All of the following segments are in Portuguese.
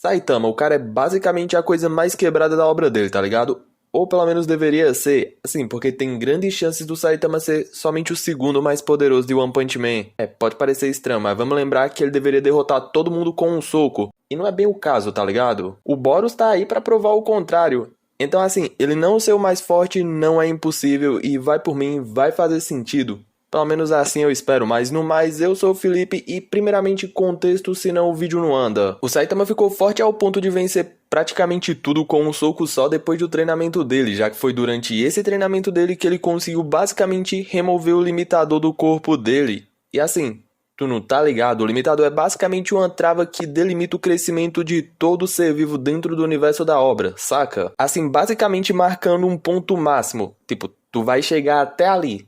Saitama, o cara é basicamente a coisa mais quebrada da obra dele, tá ligado? Ou pelo menos deveria ser, assim, porque tem grandes chances do Saitama ser somente o segundo mais poderoso de One Punch Man. Pode parecer estranho, mas vamos lembrar que ele deveria derrotar todo mundo com um soco. E não é bem o caso, tá ligado? O Boros tá aí pra provar o contrário. Então assim, ele não ser o mais forte não é impossível e vai por mim, vai fazer sentido. Pelo menos assim eu espero, mas no mais eu sou o Felipe e primeiramente contexto, senão o vídeo não anda. O Saitama ficou forte ao ponto de vencer praticamente tudo com um soco só depois do treinamento dele, já que foi durante esse treinamento dele que ele conseguiu basicamente remover o limitador do corpo dele. E assim, tu não tá ligado? O limitador é basicamente uma trava que delimita o crescimento de todo ser vivo dentro do universo da obra, saca? Assim, basicamente marcando um ponto máximo. Tipo, tu vai chegar até ali.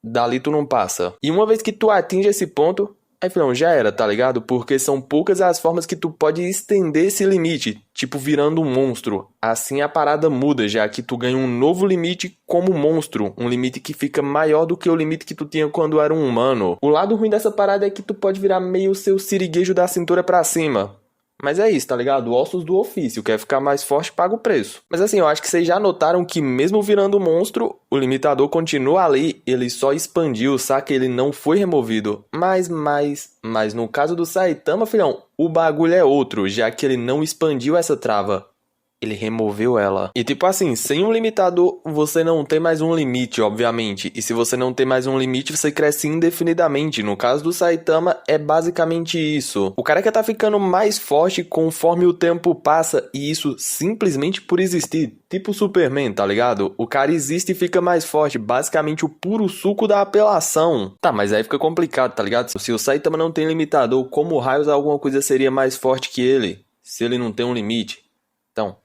Dali tu não passa. E uma vez que tu atinge esse ponto, aí filhão, já era, tá ligado? Porque são poucas as formas que tu pode estender esse limite, tipo virando um monstro. Assim a parada muda, já que tu ganha um novo limite como monstro, um limite que fica maior do que o limite que tu tinha quando era um humano. O lado ruim dessa parada é que tu pode virar meio seu siriguejo da cintura pra cima. Mas é isso, tá ligado? Ossos do ofício, quer ficar mais forte, paga o preço. Mas assim, eu acho que vocês já notaram que mesmo virando monstro, o limitador continua ali, ele só expandiu, saca? Ele não foi removido. Mas no caso do Saitama, filhão, o bagulho é outro, já que ele não expandiu essa trava. Ele removeu ela. E tipo assim, sem um limitador, você não tem mais um limite, obviamente. E se você não tem mais um limite, você cresce indefinidamente. No caso do Saitama, é basicamente isso. O cara que tá ficando mais forte conforme o tempo passa, e isso simplesmente por existir. Tipo o Superman, tá ligado? O cara existe e fica mais forte. Basicamente o puro suco da apelação. Tá, mas aí fica complicado, tá ligado? Se o Saitama não tem limitador, como raios alguma coisa seria mais forte que ele? Se ele não tem um limite? Então,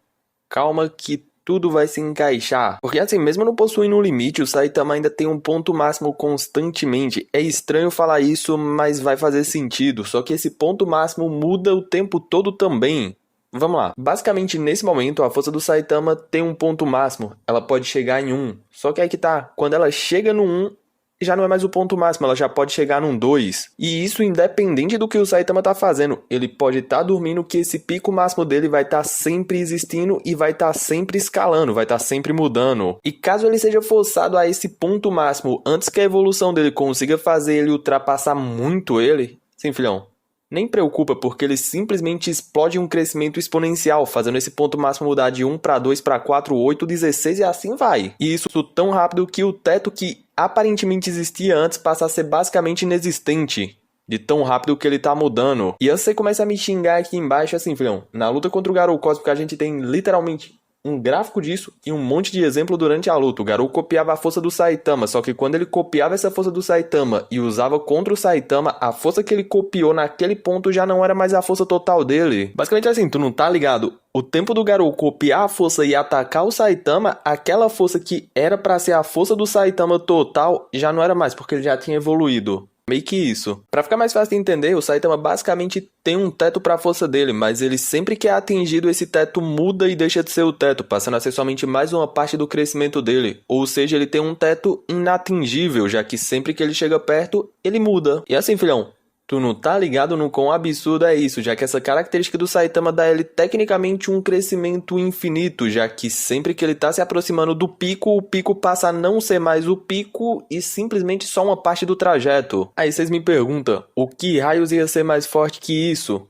calma que tudo vai se encaixar. Porque assim, mesmo não possuindo um limite, o Saitama ainda tem um ponto máximo constantemente. É estranho falar isso, mas vai fazer sentido. Só que esse ponto máximo muda o tempo todo também. Vamos lá. Basicamente, nesse momento, a força do Saitama tem um ponto máximo. Ela pode chegar em 1. Só que aí que tá. Quando ela chega no 1, já não é mais o ponto máximo, ela já pode chegar num 2. E isso independente do que o Saitama tá fazendo. Ele pode estar dormindo que esse pico máximo dele vai estar sempre existindo e vai estar sempre escalando, vai estar sempre mudando. E caso ele seja forçado a esse ponto máximo antes que a evolução dele consiga fazer ele ultrapassar muito ele, sim, filhão, nem preocupa, porque ele simplesmente explode um crescimento exponencial, fazendo esse ponto máximo mudar de 1 para 2 para 4, 8, 16 e assim vai. E isso tão rápido que o teto que aparentemente existia antes passa a ser basicamente inexistente. De tão rápido que ele tá mudando. E antes você começa a me xingar aqui embaixo assim, filhão. Na luta contra o Garou Cósmico a gente tem literalmente um gráfico disso e um monte de exemplo durante a luta. O Garou copiava a força do Saitama, só que quando ele copiava essa força do Saitama e usava contra o Saitama, a força que ele copiou naquele ponto já não era mais a força total dele. Basicamente assim, tu não tá ligado? O tempo do Garou copiar a força e atacar o Saitama, aquela força que era pra ser a força do Saitama total, já não era mais, porque ele já tinha evoluído. Meio que isso. Pra ficar mais fácil de entender, o Saitama basicamente tem um teto pra força dele, mas ele sempre que é atingido, esse teto muda e deixa de ser o teto, passando a ser somente mais uma parte do crescimento dele. Ou seja, ele tem um teto inatingível, já que sempre que ele chega perto, ele muda. E assim, filhão, tu não tá ligado no quão absurdo é isso, já que essa característica do Saitama dá a ele tecnicamente um crescimento infinito, já que sempre que ele tá se aproximando do pico, o pico passa a não ser mais o pico e simplesmente só uma parte do trajeto. Aí vocês me perguntam, o que raios ia ser mais forte que isso?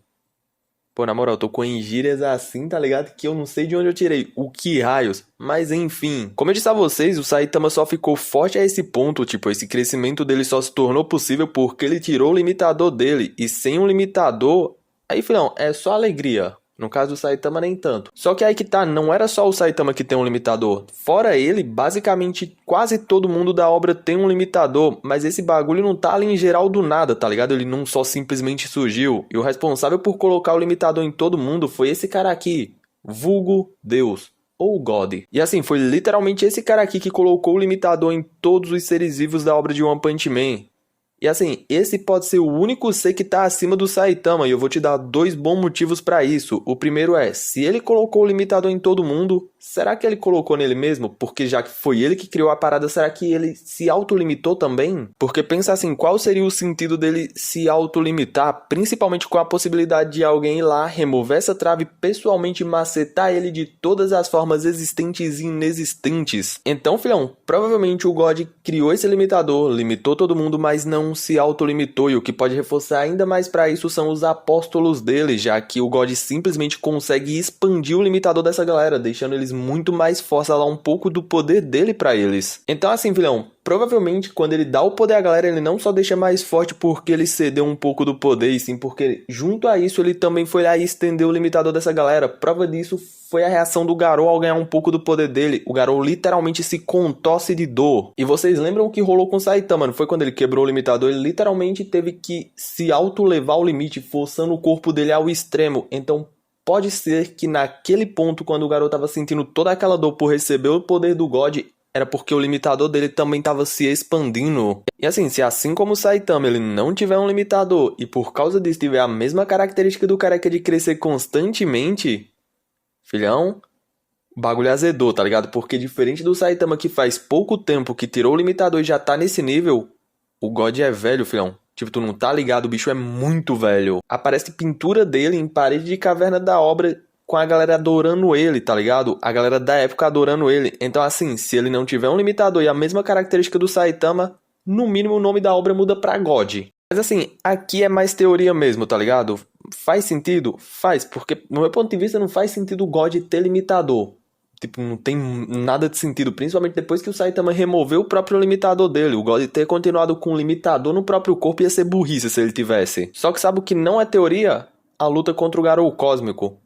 Pô, na moral, eu tô com gírias assim, tá ligado? Que eu não sei de onde eu tirei. O que raios? Mas enfim. Como eu disse a vocês, o Saitama só ficou forte a esse ponto. Tipo, esse crescimento dele só se tornou possível porque ele tirou o limitador dele. E sem um limitador... Aí, filhão, é só alegria. No caso do Saitama, nem tanto. Só que aí que tá, não era só o Saitama que tem um limitador. Fora ele, basicamente quase todo mundo da obra tem um limitador. Mas esse bagulho não tá ali em geral do nada, tá ligado? Ele não só simplesmente surgiu. E o responsável por colocar o limitador em todo mundo foi esse cara aqui. Vulgo Deus. Ou God. E assim, foi literalmente esse cara aqui que colocou o limitador em todos os seres vivos da obra de One Punch Man. E assim, esse pode ser o único ser que tá acima do Saitama, e eu vou te dar dois bons motivos pra isso. O primeiro é, se ele colocou o limitador em todo mundo, será que ele colocou nele mesmo? Porque já que foi ele que criou a parada, será que ele se autolimitou também? Porque pensa assim, qual seria o sentido dele se autolimitar, principalmente com a possibilidade de alguém ir lá, remover essa trave pessoalmente e macetar ele de todas as formas existentes e inexistentes? Então, filhão, provavelmente o God criou esse limitador, limitou todo mundo, mas não se autolimitou, e o que pode reforçar ainda mais para isso são os apóstolos dele, já que o God simplesmente consegue expandir o limitador dessa galera, deixando eles muito mais fortes, a dar um pouco do poder dele para eles. Então assim, filhão, provavelmente quando ele dá o poder à galera, ele não só deixa mais forte porque ele cedeu um pouco do poder, e sim porque junto a isso ele também foi lá e estendeu o limitador dessa galera. Prova disso foi a reação do Garou ao ganhar um pouco do poder dele. O Garou literalmente se contorce de dor. E vocês lembram o que rolou com o Saitama, não foi? Quando ele quebrou o limitador, ele literalmente teve que se auto-levar ao limite, forçando o corpo dele ao extremo. Então pode ser que naquele ponto, quando o Garou tava sentindo toda aquela dor por receber o poder do God, era porque o limitador dele também estava se expandindo. E assim, se assim como o Saitama ele não tiver um limitador e por causa disso tiver a mesma característica do careca de crescer constantemente, filhão, o bagulho azedou, tá ligado? Porque diferente do Saitama que faz pouco tempo que tirou o limitador e já tá nesse nível, o God é velho, filhão. Tipo, tu não tá ligado, o bicho é muito velho. Aparece pintura dele em parede de caverna da obra com a galera adorando ele, tá ligado? A galera da época adorando ele. Então assim, se ele não tiver um limitador e a mesma característica do Saitama, no mínimo o nome da obra muda pra God. Mas assim, aqui é mais teoria mesmo, tá ligado? Faz sentido? Faz, porque no meu ponto de vista não faz sentido o God ter limitador. Tipo, não tem nada de sentido, principalmente depois que o Saitama removeu o próprio limitador dele. O God ter continuado com o limitador no próprio corpo ia ser burrice se ele tivesse. Só que sabe o que não é teoria? A luta contra o Garou Cósmico.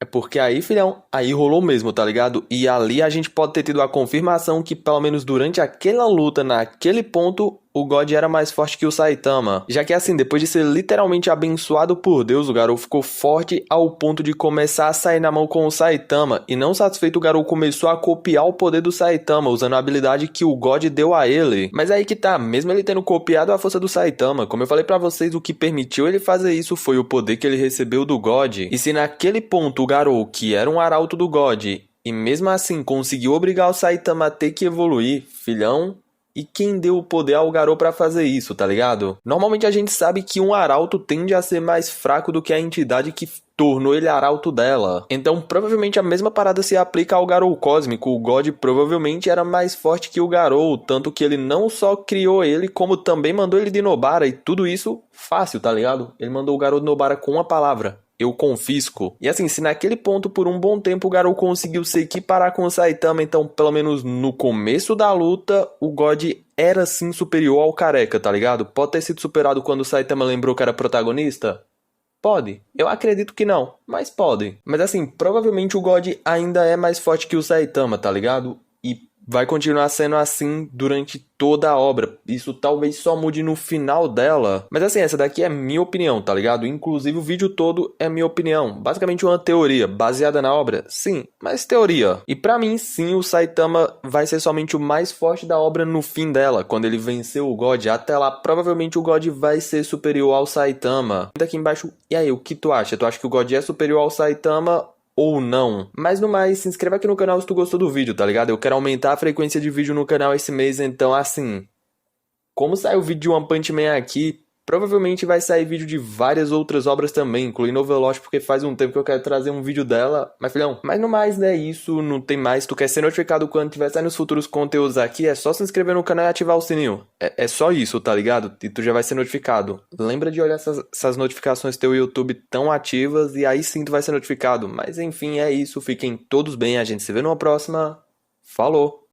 É porque aí, filhão, aí rolou mesmo, tá ligado? E ali a gente pode ter tido a confirmação que, pelo menos durante aquela luta, naquele ponto, o God era mais forte que o Saitama. Já que assim, depois de ser literalmente abençoado por Deus, o Garou ficou forte ao ponto de começar a sair na mão com o Saitama. E não satisfeito, o Garou começou a copiar o poder do Saitama, usando a habilidade que o God deu a ele. Mas aí que tá, mesmo ele tendo copiado a força do Saitama, como eu falei pra vocês, o que permitiu ele fazer isso foi o poder que ele recebeu do God. E se naquele ponto o Garou, que era um arauto do God, e mesmo assim conseguiu obrigar o Saitama a ter que evoluir, filhão, e quem deu o poder ao Garou pra fazer isso, tá ligado? Normalmente a gente sabe que um arauto tende a ser mais fraco do que a entidade que tornou ele arauto dela. Então provavelmente a mesma parada se aplica ao Garou Cósmico. O God provavelmente era mais forte que o Garou, tanto que ele não só criou ele, como também mandou ele de Nobara, e tudo isso fácil, tá ligado? Ele mandou o Garou de Nobara com uma palavra: eu confisco. E assim, se naquele ponto por um bom tempo o Garou conseguiu se equiparar com o Saitama, então pelo menos no começo da luta o God era sim superior ao careca, tá ligado? Pode ter sido superado quando o Saitama lembrou que era protagonista? Pode. Eu acredito que não, mas pode. Mas assim, provavelmente o God ainda é mais forte que o Saitama, tá ligado? E vai continuar sendo assim durante toda a obra. Isso talvez só mude no final dela. Mas assim, essa daqui é minha opinião, tá ligado? Inclusive o vídeo todo é minha opinião. Basicamente uma teoria baseada na obra? Sim, mas teoria. E pra mim, sim, o Saitama vai ser somente o mais forte da obra no fim dela. Quando ele venceu o God, até lá, provavelmente o God vai ser superior ao Saitama. Daqui embaixo, e aí, o que tu acha? Tu acha que o God é superior ao Saitama ou não? Mas no mais, se inscreva aqui no canal se tu gostou do vídeo, tá ligado? Eu quero aumentar a frequência de vídeo no canal esse mês, então assim, como saiu o vídeo de One Punch Man aqui, provavelmente vai sair vídeo de várias outras obras também, incluindo Overlord, porque faz um tempo que eu quero trazer um vídeo dela. Mas filhão, mas no mais, né, isso, não tem mais. Se tu quer ser notificado quando tiver saindo os futuros conteúdos aqui, é só se inscrever no canal e ativar o sininho. É só isso, tá ligado? E tu já vai ser notificado. Lembra de olhar essas notificações teu YouTube tão ativas e aí sim tu vai ser notificado. Mas enfim, é isso. Fiquem todos bem, a gente se vê numa próxima. Falou!